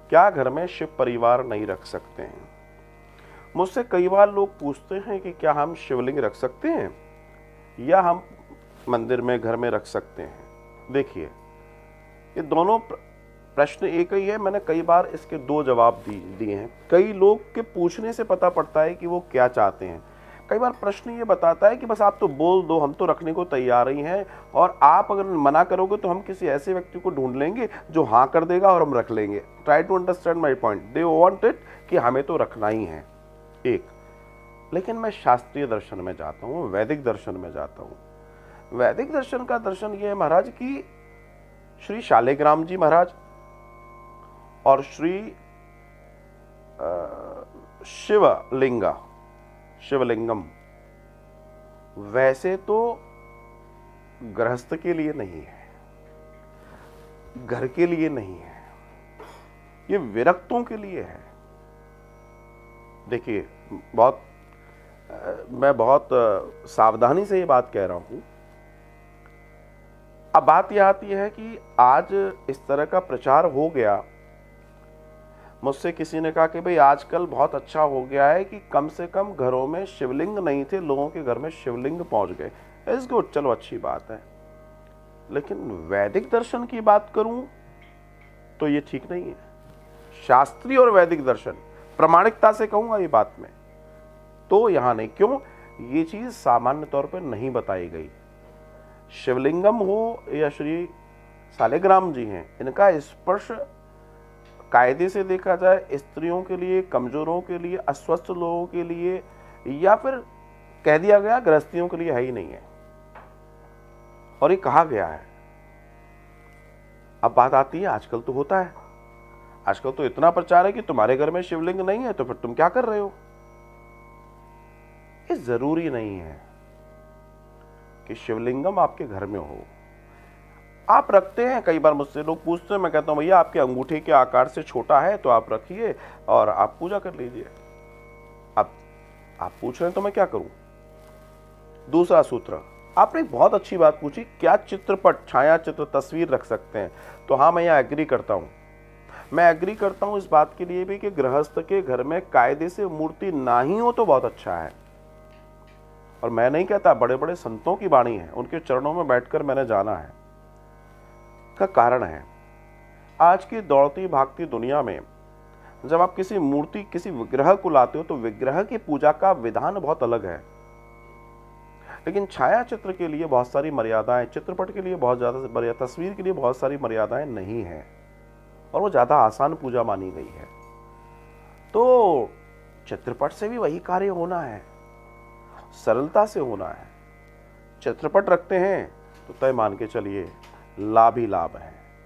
क्या घर में शिव परिवार नहीं रख सकते हैं? मुझसे कई बार लोग पूछते हैं कि क्या हम शिवलिंग रख सकते हैं या हम मंदिर में घर में रख सकते हैं। देखिए, ये दोनों प्रश्न एक ही है। मैंने कई बार इसके दो जवाब दिए हैं। कई लोग के पूछने से पता पड़ता है कि वो क्या चाहते हैं। कई बार प्रश्न ये बताता है कि बस आप तो बोल दो, हम तो रखने को तैयार ही हैं, और आप अगर मना करोगे तो हम किसी ऐसे व्यक्ति को ढूंढ लेंगे जो हाँ कर देगा और हम रख लेंगे। Try to understand my point. They want it कि हमें तो रखना ही है एक। लेकिन मैं शास्त्रीय दर्शन में जाता हूँ, वैदिक दर्शन में जाता हूँ। वैदिक दर्शन का दर्शन ये है महाराज कि श्री शालिग्राम जी महाराज और श्री शिवलिंगम वैसे तो गृहस्थ के लिए नहीं है, घर के लिए नहीं है, ये विरक्तों के लिए है। देखिए, मैं बहुत सावधानी से ये बात कह रहा हूं। अब बात यह आती है कि आज इस तरह का प्रचार हो गया। मुझसे किसी ने कहा कि भाई आजकल बहुत अच्छा हो गया है कि कम से कम घरों में शिवलिंग नहीं थे, लोगों के घर में शिवलिंग पहुंच गए। इट्स गुड, चलो अच्छी बात है। लेकिन वैदिक दर्शन की बात करूं तो ये ठीक नहीं है। शास्त्रीय और वैदिक दर्शन, प्रामाणिकता से कहूंगा ये बात में, तो यहां नहीं। क्यों? ये चीज सामान्य तौर पर नहीं बताई गई। शिवलिंगम हो या श्री शालिग्राम जी हैं, इनका स्पर्श कायदे से देखा जाए स्त्रियों के लिए, कमजोरों के लिए, अस्वस्थ लोगों के लिए, या फिर कह दिया गया गृहस्थियों के लिए है ही नहीं है, और ये कहा गया है। अब बात आती है, आजकल तो होता है, आजकल तो इतना प्रचार है कि तुम्हारे घर में शिवलिंग नहीं है तो फिर तुम क्या कर रहे हो। ये जरूरी नहीं है कि शिवलिंगम आपके घर में हो। आप रखते हैं, कई बार मुझसे लोग पूछते हैं, मैं कहता हूं भैया आपके अंगूठे के आकार से छोटा है तो आप रखिए और आप पूजा कर लीजिए। अब आप पूछ रहे हैं तो मैं क्या करूं। दूसरा सूत्र, आपने एक बहुत अच्छी बात पूछी, क्या चित्रपट, छाया चित्र, तस्वीर रख सकते हैं? तो हाँ, मैं यहां एग्री करता हूं। मैं एग्री करता हूं इस बात के लिए भी कि गृहस्थ के घर में कायदे से मूर्ति ना ही हो तो बहुत अच्छा है। और मैं नहीं कहता, बड़े बड़े संतों की वाणी है, उनके चरणों में बैठकर मैंने जाना है। का कारण है, आज की दौड़ती भागती दुनिया में जब आप किसी मूर्ति, किसी विग्रह को लाते हो तो विग्रह की पूजा का विधान बहुत अलग है। लेकिन छाया चित्र के लिए बहुत सारी मर्यादाएं, चित्रपट के लिए बहुत ज्यादा, तस्वीर के लिए बहुत सारी मर्यादाएं नहीं है, और वो ज्यादा आसान पूजा मानी गई है। तो चित्रपट से भी वही कार्य होना है, सरलता से होना है। चित्रपट रखते हैं तो तय मान के चलिए लाभ ही लाभ है।